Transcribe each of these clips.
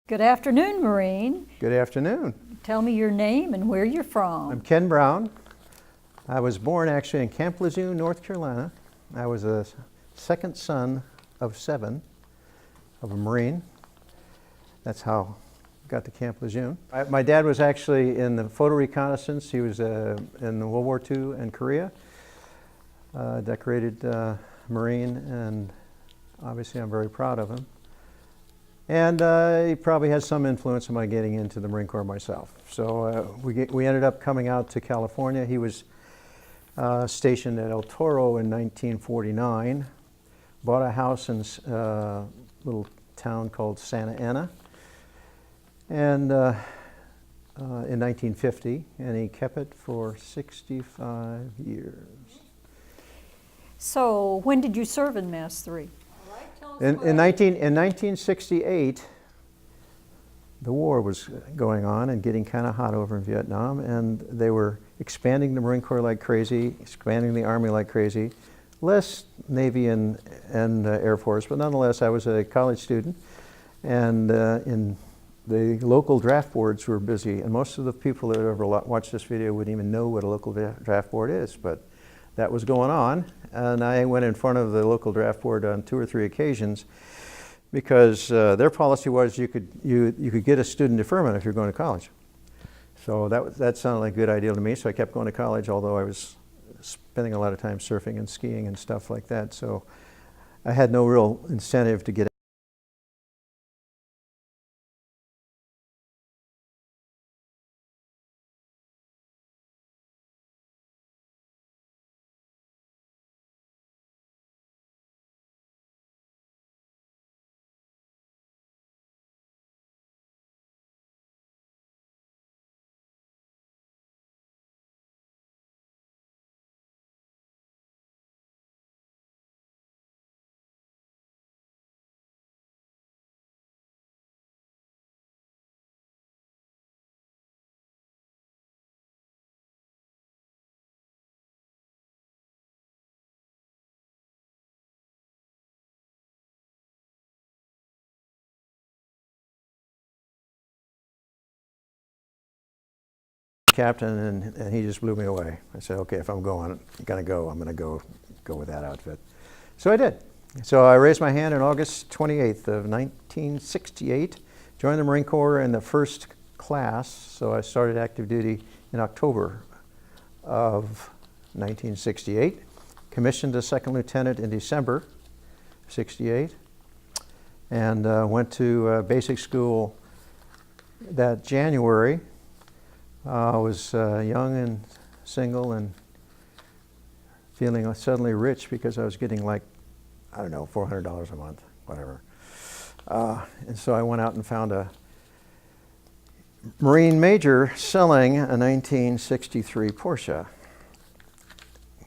Good afternoon, Marine. Good afternoon. Tell me your name and where you're from. I'm Ken Brown. I was born actually in Camp Lejeune, North Carolina. I was a second son of 7 of a Marine. That's how I got to Camp Lejeune. My dad was actually in the photo reconnaissance. He was in World War II and Korea, decorated Marine, and obviously I'm very proud of him. And he probably has some influence on my getting into the Marine Corps myself. So we ended up coming out to California. He was stationed at El Toro in 1949, bought a house in a little town called Santa Ana, and in 1950, and he kept it for 65 years. So when did you serve in MASS-3? In 1968, the war was going on and getting kind of hot over in Vietnam, and they were expanding the Marine Corps like crazy, expanding the Army like crazy, less Navy and Air Force, but nonetheless I was a college student, and in the local draft boards were busy, and most of the people that ever watched this video wouldn't even know what a local draft board is, but that was going on, and I went in front of the local draft board on 2 or 3 occasions because their policy was you could get a student deferment if you're going to college. So that sounded like a good idea to me, so I kept going to college, although I was spending a lot of time surfing and skiing and stuff like that, so I had no real incentive to get captain, and he just blew me away. I said, okay, if I'm going to go with that outfit. So I did. So I raised my hand on August 28th of 1968, joined the Marine Corps in the first class, so I started active duty in October of 1968, commissioned a second lieutenant in December 68, and went to basic school that January. I was young and single and feeling suddenly rich because I was getting like, I don't know, $400 a month, whatever. And so I went out and found a Marine major selling a 1963 Porsche.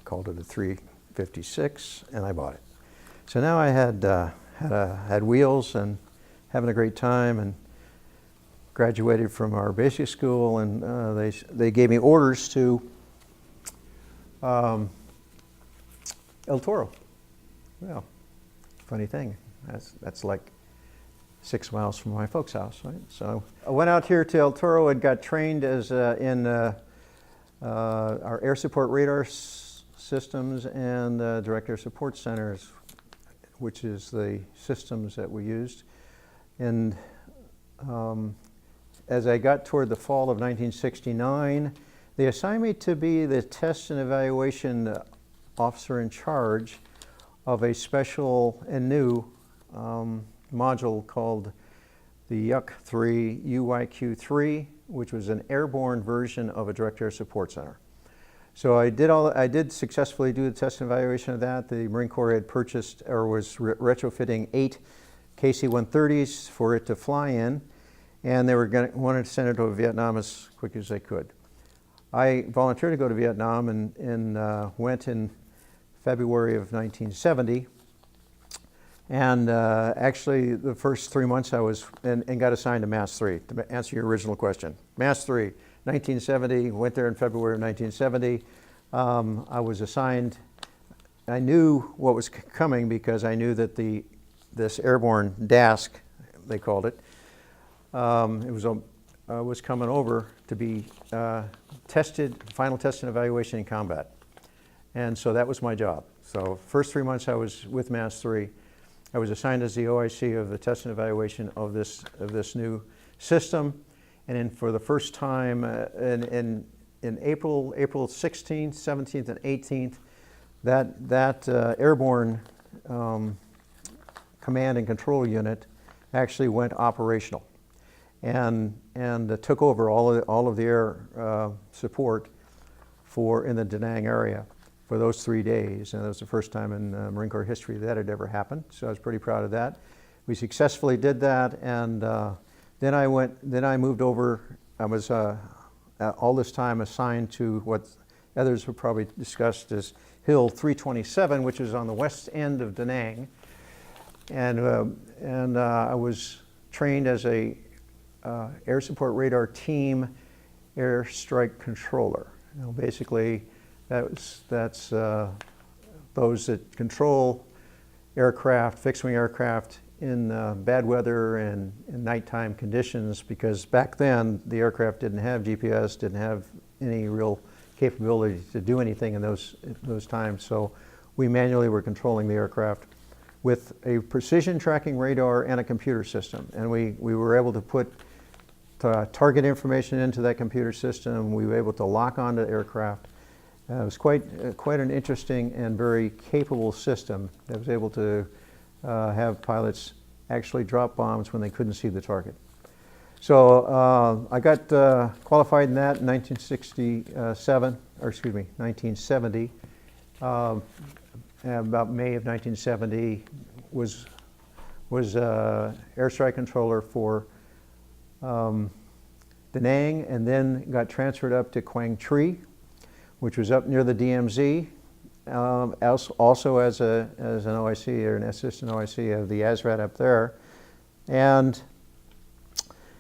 Called it a 356, and I bought it. So now I had wheels and having a great time, and graduated from our basic school, and they gave me orders to El Toro. Well, funny thing, that's like 6 miles from my folks' house, right? So I went out here to El Toro and got trained as in our air support radar systems and direct air support centers, which is the systems that we used. And as I got toward the fall of 1969, they assigned me to be the test and evaluation officer in charge of a special and new module called the UQ3, UYQ3, which was an airborne version of a direct air support center. So I did successfully do the test and evaluation of that. The Marine Corps had purchased or was retrofitting 8 KC-130s for it to fly in, and they wanted to send it to Vietnam as quick as they could. I volunteered to go to Vietnam and went in February of 1970. And actually, the first 3 months I was, and got assigned to MASS-3, to answer your original question. MASS-3, 1970, went there in February of 1970. I was assigned, I knew what was coming because I knew that this airborne DASC, they called it, was coming over to be tested, final test and evaluation in combat. And so that was my job. So first 3 months I was with MASS-3. I was assigned as the OIC of the test and evaluation of this new system. And then for the first time in April 16th, 17th, and 18th, that airborne command and control unit actually went operational and took over all of the air support in the Da Nang area for those 3 days. And that was the first time in Marine Corps history that had ever happened. So I was pretty proud of that. We successfully did that, and then I moved over. I was all this time assigned to what others have probably discussed as Hill 327, which is on the west end of Da Nang. And I was trained as a air support radar team airstrike controller. Basically, that's those that control aircraft, fixed-wing aircraft in bad weather and in nighttime conditions, because back then the aircraft didn't have GPS, didn't have any real capability to do anything in those times. So we manually were controlling the aircraft with a precision tracking radar and a computer system. And we were able to put target information into that computer system. We were able to lock onto the aircraft. It was quite an interesting and very capable system that was able to have pilots actually drop bombs when they couldn't see the target. So I got qualified in that in 1970. About May of 1970, was airstrike controller for Da Nang, and then got transferred up to Quang Tri, which was up near the DMZ, also as an OIC or an assistant OIC of the ASRAT up there. And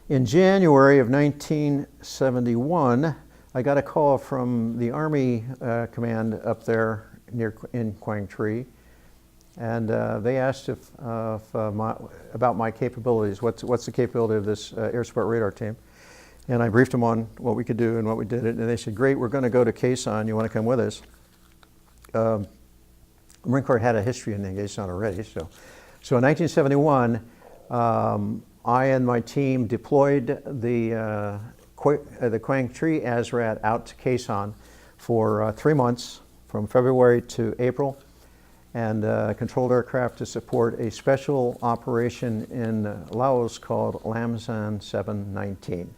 in January of 1971, I got a call from the Army command up there in Quang Tri, and they asked about my capabilities. What's the capability of this air support radar team? And I briefed them on what we could do and what we did. And they said, "Great, we're going to go to Khe Sanh. You want to come with us?" The Marine Corps had a history in Khe Sanh already. So in 1971, I and my team deployed the Quang Tri ASRAT out to Khe Sanh for 3 months, from February to April, and controlled aircraft to support a special operation in Laos called Lamsan 719.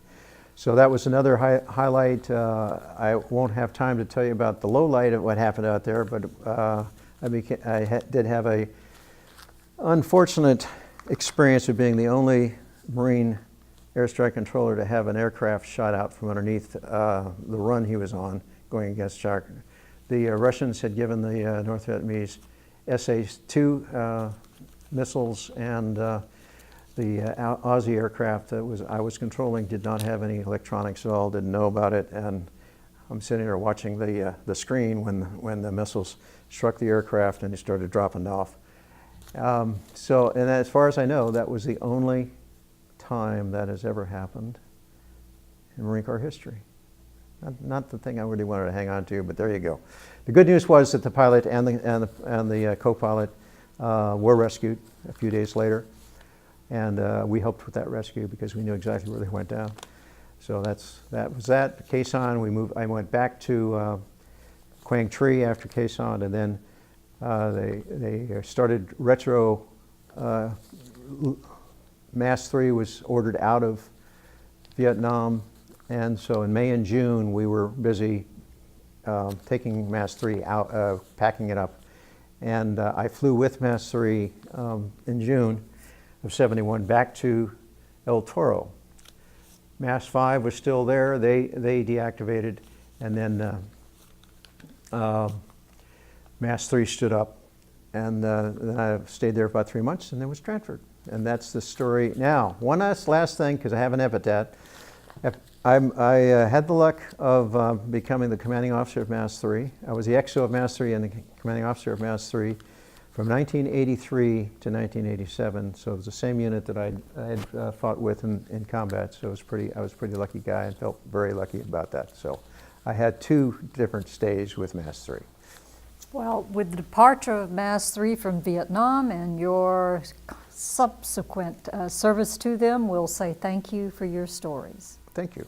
So that was another highlight. I won't have time to tell you about the low light of what happened out there, but I did have a unfortunate experience of being the only Marine airstrike controller to have an aircraft shot out from underneath the run he was on, going against Chak. The Russians had given the North Vietnamese SA-2 missiles, and the Aussie aircraft that I was controlling did not have any electronics at all, didn't know about it, and I'm sitting there watching the screen when the missiles struck the aircraft and they started dropping off. And as far as I know, that was the only time that has ever happened in Marine Corps history. Not the thing I really wanted to hang on to, but there you go. The good news was that the pilot and the co-pilot were rescued a few days later, and we helped with that rescue because we knew exactly where they went down. So that was that. Khe Sanh, I went back to Quang Tri after Khe Sanh, and then they started retro. MASS-3 was ordered out of Vietnam. And so in May and June, we were busy taking MASS-3 out, packing it up. And I flew with MASS-3 in June of '71 back to El Toro. MASS-5 was still there. They deactivated. And then MASS-3 stood up. And then I stayed there for about 3 months and then was transferred. And that's the story. Now, one last thing, because I have an epithet. I had the luck of becoming the commanding officer of MASS-3. I was the XO of MASS-3 and the commanding officer of MASS-3 from 1983 to 1987. So it was the same unit that I had fought with in combat. So I was a pretty lucky guy and felt very lucky about that. So I had 2 different stays with MASS-3. Well, with the departure of MASS-3 from Vietnam and your subsequent service to them, we'll say thank you for your stories. Thank you.